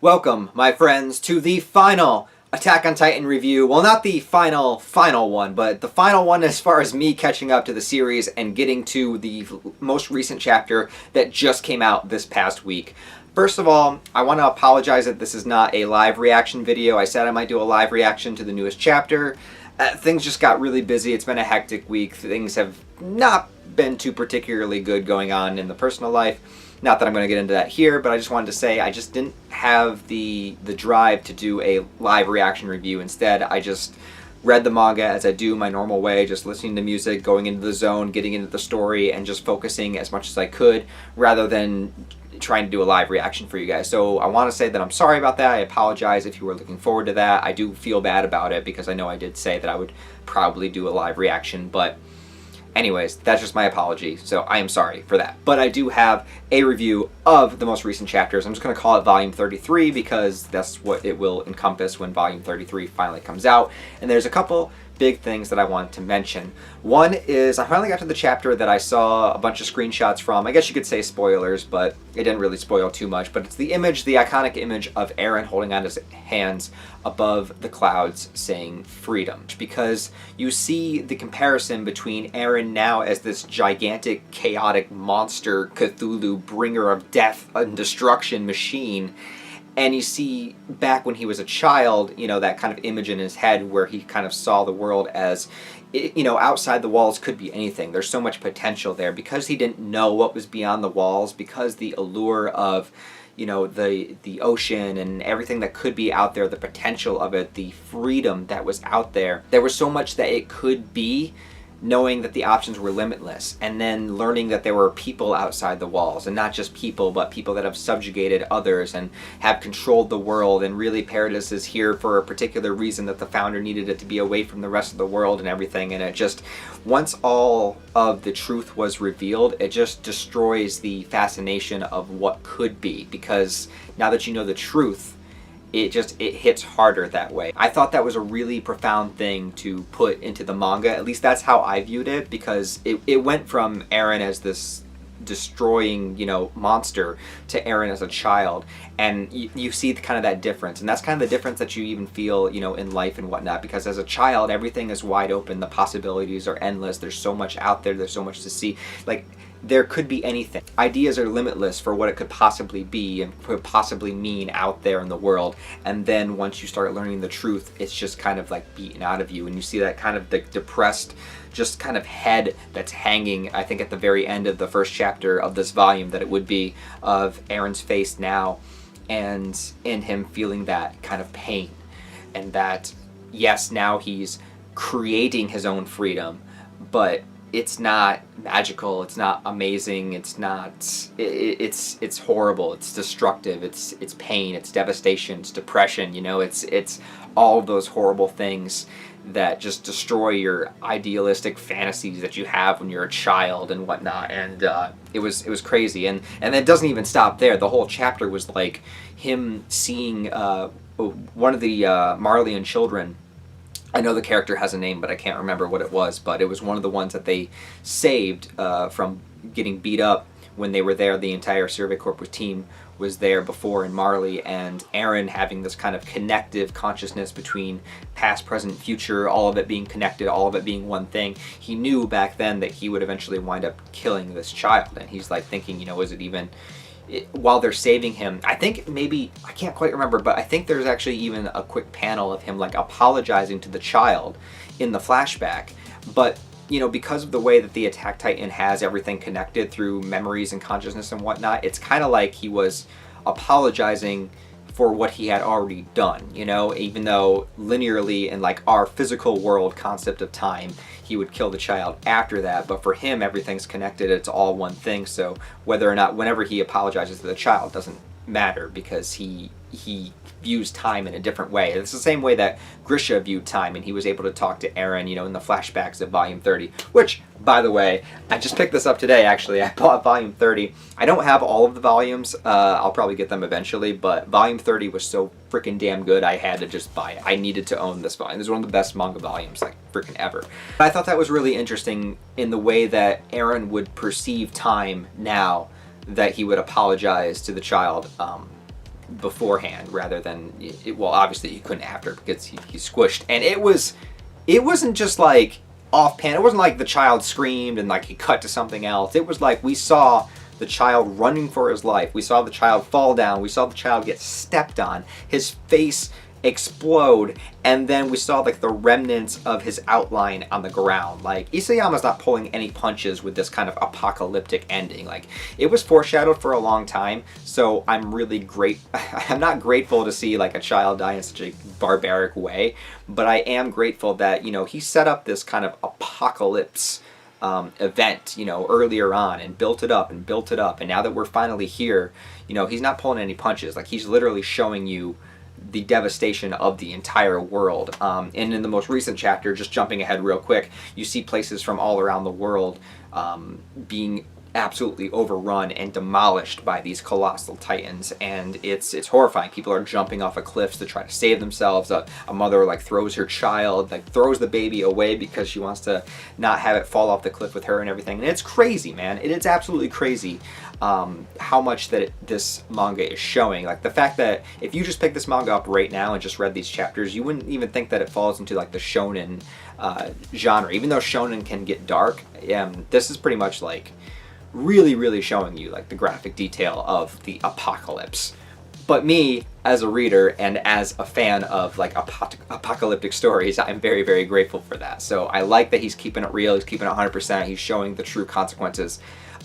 Welcome, my friends, to the final Attack on Titan review. Well, not the final one, but the final one as far as me catching up to the series and getting to the most recent chapter that just came out this past week. First of all, I want to apologize that this is not a live reaction video. I said I might do a live reaction to the newest chapter. Things just got really busy. It's been a hectic week. Things have not been too particularly good going on in the personal life. Not that I'm going to get into that here, but I just wanted to say I just didn't have the drive to do a live reaction review. Instead, I just read the manga as I do my normal way, just listening to music, going into the zone, getting into the story, and just focusing as much as I could, rather than trying to do a live reaction for you guys. So I want to say that I'm sorry about that. I apologize if you were looking forward to that. I do feel bad about it because I know I did say that I would probably do a live reaction, but anyways, that's just my apology, so I am sorry for that. But I do have a review of the most recent chapters. I'm just going to call it Volume 33 because that's what it will encompass when Volume 33 finally comes out. And there's a couple big things that I want to mention. One is I finally got to the chapter that I saw a bunch of screenshots from. I guess you could say spoilers, but it didn't really spoil too much. But it's the image, the iconic image of Eren holding out his hands above the clouds saying freedom. Because you see the comparison between Eren now as this gigantic, chaotic monster, Cthulhu, bringer of death and destruction machine, and you see back when he was a child, you know, that kind of image in his head where he kind of saw the world as, you know, outside the walls could be anything. There's so much potential there because he didn't know what was beyond the walls, because the allure of, you know, the ocean and everything that could be out there, the potential of it, the freedom that was out there. There was so much that it could be, knowing that the options were limitless, and then learning that there were people outside the walls, and not just people, but people that have subjugated others and have controlled the world, and really Paradis is here for a particular reason, that the founder needed it to be away from the rest of the world and everything. And it just, once all of the truth was revealed, it just destroys the fascination of what could be, because now that you know the truth, it hits harder that way. I thought that was a really profound thing to put into the manga. At least that's how I viewed it, because it went from Eren as this destroying, you know, monster to Eren as a child, and you see kind of that difference. And that's kind of the difference that you even feel, you know, in life and whatnot, because as a child everything is wide open, the possibilities are endless, there's so much out there, there's so much to see. Like, there could be anything. Ideas are limitless for what it could possibly be and could possibly mean out there in the world. And then once you start learning the truth, it's just kind of like beaten out of you. And you see that kind of the depressed, just kind of head that's hanging, I think at the very end of the first chapter of this volume, that it would be, of Eren's face now, and in him feeling that kind of pain. And that, yes, now he's creating his own freedom, but it's not magical, it's not amazing, it's not, it's horrible, it's destructive, it's pain, it's devastation, it's depression, you know, it's all of those horrible things that just destroy your idealistic fantasies that you have when you're a child and whatnot. And it was crazy. And it doesn't even stop there. The whole chapter was like him seeing one of the Marleyan children. I know the character has a name, but I can't remember what it was, but it was one of the ones that they saved from getting beat up when they were there. The entire Survey Corps team was there before in Marley, and Eren having this kind of connective consciousness between past, present, future, all of it being connected, all of it being one thing. He knew back then that he would eventually wind up killing this child, and he's like thinking, you know, is it even... while they're saving him, I think maybe, I can't quite remember, but I think there's actually even a quick panel of him like apologizing to the child in the flashback. But, you know, because of the way that the Attack Titan has everything connected through memories and consciousness and whatnot, it's kind of like he was apologizing for what he had already done, you know, even though linearly in like our physical world concept of time, he would kill the child after that. But for him, everything's connected, it's all one thing. So whether or not, whenever he apologizes to the child, doesn't matter, because he views time in a different way. It's the same way that Grisha viewed time, and he was able to talk to Eren, you know, in the flashbacks of Volume 30, which, by the way, I just picked this up today, actually. I bought Volume 30. I don't have all of the volumes. I'll probably get them eventually, but Volume 30 was so freaking damn good, I had to just buy it. I needed to own this volume. This is one of the best manga volumes, like, freaking ever. I thought that was really interesting in the way that Eren would perceive time now that he would apologize to the child. beforehand rather than, well, obviously he couldn't after because he's squished. And it wasn't just like offhand. It wasn't like the child screamed and like he cut to something else. It was like we saw the child running for his life. We saw the child fall down. We saw the child get stepped on. His face explode, and then we saw like the remnants of his outline on the ground. Like, Isayama's not pulling any punches with this kind of apocalyptic ending. Like, it was foreshadowed for a long time, so I'm really I'm not grateful to see like a child die in such a barbaric way, but I am grateful that, you know, he set up this kind of apocalypse event, you know, earlier on, and built it up and built it up, and now that we're finally here, you know, he's not pulling any punches. Like, he's literally showing you the devastation of the entire world. And in the most recent chapter, just jumping ahead real quick, you see places from all around the world being absolutely overrun and demolished by these colossal titans, and it's horrifying. People are jumping off of cliffs to try to save themselves. A mother like throws her child, like throws the baby away because she wants to not have it fall off the cliff with her and everything. And it's crazy, man. It's absolutely crazy how much that this manga is showing. Like, the fact that if you just pick this manga up right now and just read these chapters, you wouldn't even think that it falls into like the shonen genre. Even though shonen can get dark, this is pretty much like really showing you like the graphic detail of the apocalypse. But me, as a reader and as a fan of like apocalyptic stories, I'm very grateful for that. So I like that he's keeping it real, he's keeping it 100%, he's showing the true consequences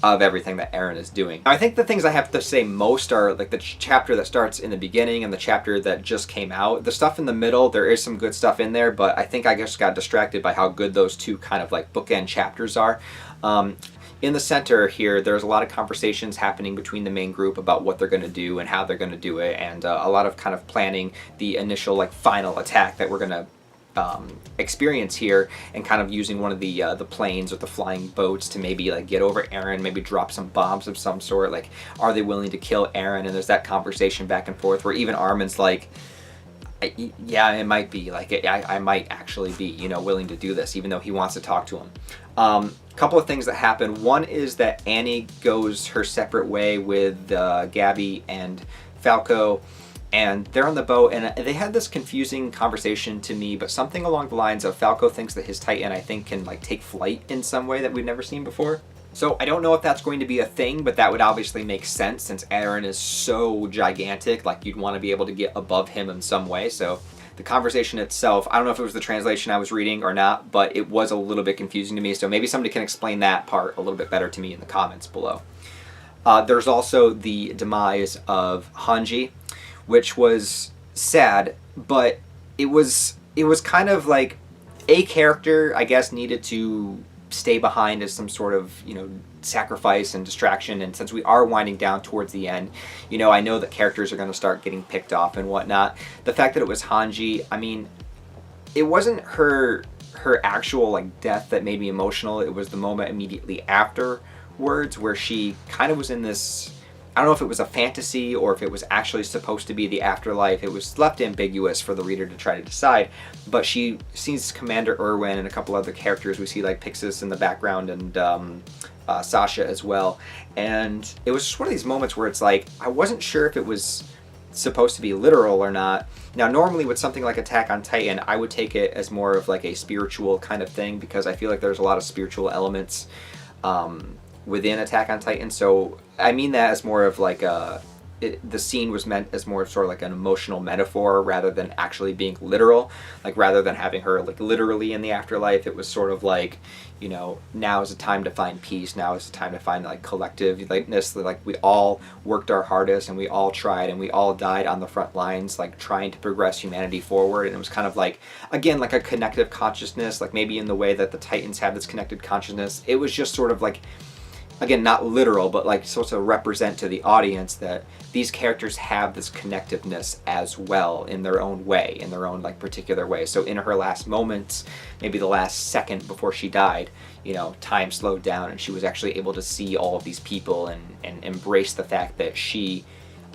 of everything that Eren is doing. I think the things I have to say most are like the chapter that starts in the beginning and the chapter that just came out. The stuff in the middle, there is some good stuff in there, but I think I just got distracted by how good those two kind of like bookend chapters are. In the center here, there's a lot of conversations happening between the main group about what they're going to do and how they're going to do it, and a lot of kind of planning the initial like final attack that we're going to experience here, and kind of using one of the planes or the flying boats to maybe like get over Eren, maybe drop some bombs of some sort. Like, are they willing to kill Eren? And there's that conversation back and forth where even Armin's like, yeah, it might be like I might actually be, you know, willing to do this, even though he wants to talk to him. Couple of things that happen. One is that Annie goes her separate way with Gabby and Falco, and they're on the boat, and they had this confusing conversation to me, but something along the lines of Falco thinks that his Titan, I think, can like take flight in some way that we've never seen before. So I don't know if that's going to be a thing, but that would obviously make sense since Eren is so gigantic. Like, you'd want to be able to get above him in some way. So the conversation itself, I don't know if it was the translation I was reading or not, but it was a little bit confusing to me. So maybe somebody can explain that part a little bit better to me in the comments below. There's also the demise of Hanji, which was sad, but it was kind of like a character, I guess, needed to stay behind as some sort of, you know, sacrifice and distraction. And since we are winding down towards the end, you know, I know that characters are going to start getting picked off and whatnot. The fact that it was Hanji, I mean, it wasn't her actual like death that made me emotional. It was the moment immediately afterwards where she kind of was in this, I don't know if it was a fantasy or if it was actually supposed to be the afterlife. It was left ambiguous for the reader to try to decide. But she sees Commander Erwin and a couple other characters. We see like Pixis in the background and Sasha as well. And it was just one of these moments where it's like, I wasn't sure if it was supposed to be literal or not. Now, normally with something like Attack on Titan, I would take it as more of like a spiritual kind of thing, because I feel like there's a lot of spiritual elements within Attack on Titan. So I mean that as more of like the scene was meant as more sort of like an emotional metaphor rather than actually being literal. Like, rather than having her like literally in the afterlife, it was sort of like, you know, now is the time to find peace. Now is the time to find like collectiveness. Like, we all worked our hardest and we all tried and we all died on the front lines, like trying to progress humanity forward. And it was kind of like, again, like a connective consciousness, like maybe in the way that the Titans have this connected consciousness. It was just sort of like, again, not literal, but like supposed to represent to the audience that these characters have this connectiveness as well in their own way, in their own like particular way. So in her last moments, maybe the last second before she died, you know, time slowed down and she was actually able to see all of these people and embrace the fact that she,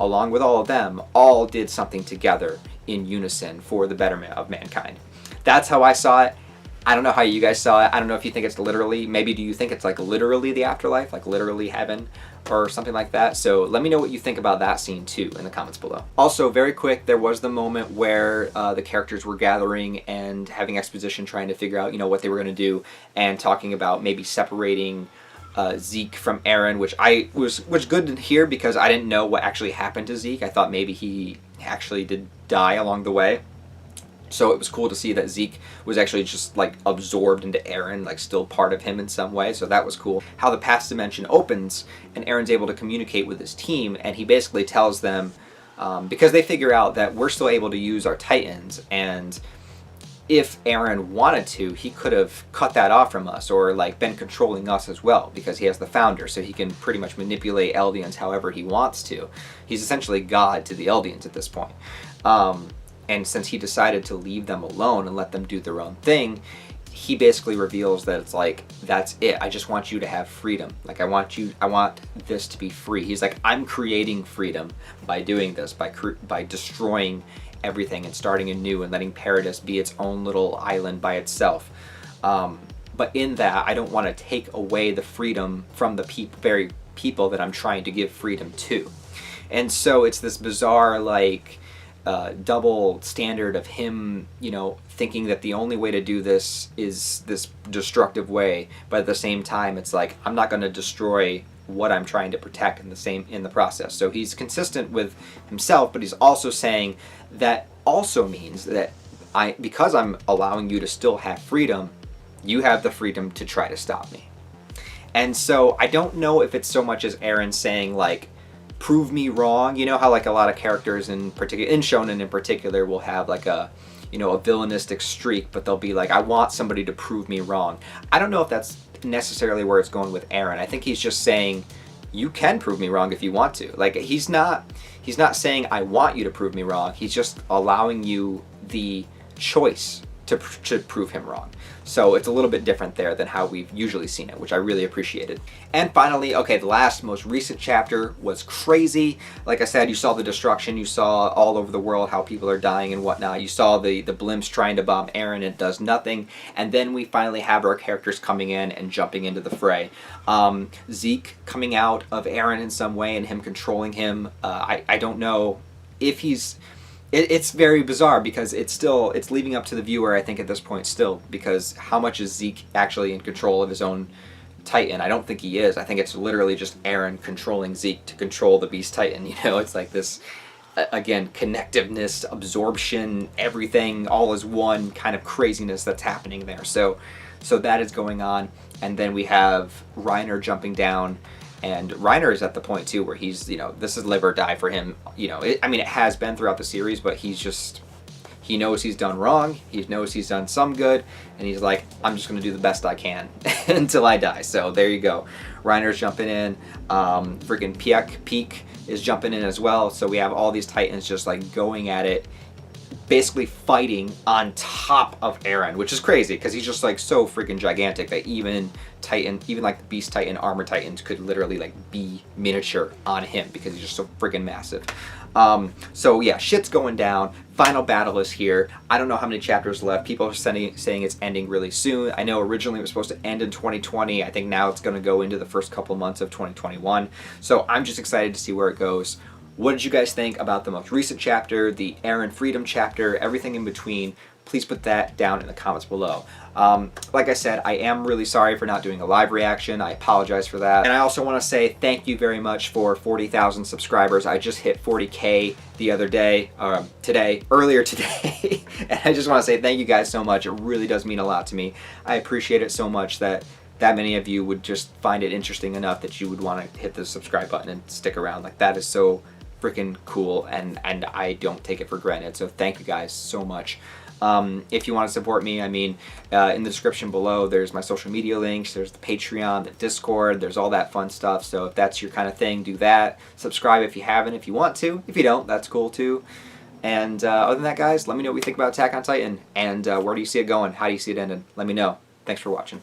along with all of them, all did something together in unison for the betterment of mankind. That's how I saw it. I don't know how you guys saw it. I don't know if you think it's literally, maybe do you think it's like literally the afterlife, like literally heaven or something like that? So let me know what you think about that scene too in the comments below. Also, very quick, there was the moment where the characters were gathering and having exposition, trying to figure out, what they were going to do, and talking about maybe separating Zeke from Eren, which was good to hear because I didn't know what actually happened to Zeke. I thought maybe he actually did die along the way. So it was cool to see that Zeke was actually just like absorbed into Eren, like still part of him in some way. So that was cool. How the past dimension opens and Eren's able to communicate with his team, and he basically tells them, because they figure out that we're still able to use our Titans, and if Eren wanted to, he could have cut that off from us or like been controlling us as well, because he has the founder, so he can pretty much manipulate Eldians however he wants to. He's essentially God to the Eldians at this point. And since he decided to leave them alone and let them do their own thing, he basically reveals that it's like, that's it. I just want you to have freedom. Like, I want this to be free. He's like, I'm creating freedom by doing this, by destroying everything and starting anew and letting Paradis be its own little island by itself. But in that, I don't want to take away the freedom from the very people that I'm trying to give freedom to. And so it's this bizarre, like, double standard of him, thinking that the only way to do this is this destructive way, but at the same time, it's like, I'm not going to destroy what I'm trying to protect in the process. So he's consistent with himself, but he's also saying that also means that because I'm allowing you to still have freedom, you have the freedom to try to stop me. And so I don't know if it's so much as Eren saying, like, prove me wrong. You know how like a lot of characters in Shonen in particular will have like a villainistic streak, but they'll be like, I want somebody to prove me wrong. I don't know if that's necessarily where it's going with Eren. I think he's just saying, you can prove me wrong if you want to. Like, he's not saying I want you to prove me wrong. He's just allowing you the choice to prove him wrong. So it's a little bit different there than how we've usually seen it, which I really appreciated. And finally, okay, the most recent chapter was crazy. Like I said, you saw the destruction, you saw all over the world how people are dying and whatnot. You saw the blimps trying to bomb Eren, and it does nothing. And then we finally have our characters coming in and jumping into the fray. Zeke coming out of Eren in some way and him controlling him. I don't know if he's... It's very bizarre because it's leaving up to the viewer, I think, at this point still, because how much is Zeke actually in control of his own Titan? I don't think he is. I think it's literally just Eren controlling Zeke to control the Beast Titan. It's like this, again, connectiveness, absorption, everything, all is one kind of craziness that's happening there. So that is going on, and then we have Reiner jumping down. And Reiner is at the point, too, where he's, this is live or die for him. It has been throughout the series, but he knows he's done wrong. He knows he's done some good. And he's like, I'm just going to do the best I can until I die. So there you go. Reiner's jumping in. Freaking Peak is jumping in as well. So we have all these Titans just, like, going at it, basically fighting on top of Eren, which is crazy because he's just like so freaking gigantic that even like the Beast Titan, Armor Titans could literally like be miniature on him because he's just so freaking massive. So yeah, shit's going down. Final battle is here. I don't know how many chapters left. People are saying it's ending really soon. I know originally it was supposed to end in 2020. I think now it's going to go into the first couple months of 2021. So I'm just excited to see where it goes. What did you guys think about the most recent chapter, the Eren Freedom chapter, everything in between? Please put that down in the comments below. Like I said, I am really sorry for not doing a live reaction. I apologize for that. And I also want to say thank you very much for 40,000 subscribers. I just hit 40K the other day, earlier today. And I just want to say thank you guys so much. It really does mean a lot to me. I appreciate it so much that many of you would just find it interesting enough that you would want to hit the subscribe button and stick around. Like, that is so freaking cool, and I don't take it for granted. So thank you guys so much. If you want to support me, in the description below, there's my social media links, there's the Patreon, the Discord, there's all that fun stuff. So if that's your kind of thing, do that. Subscribe if you haven't, if you want to. If you don't, that's cool too. And other than that, guys, let me know what you think about Attack on Titan, and where do you see it going? How do you see it ending? Let me know. Thanks for watching.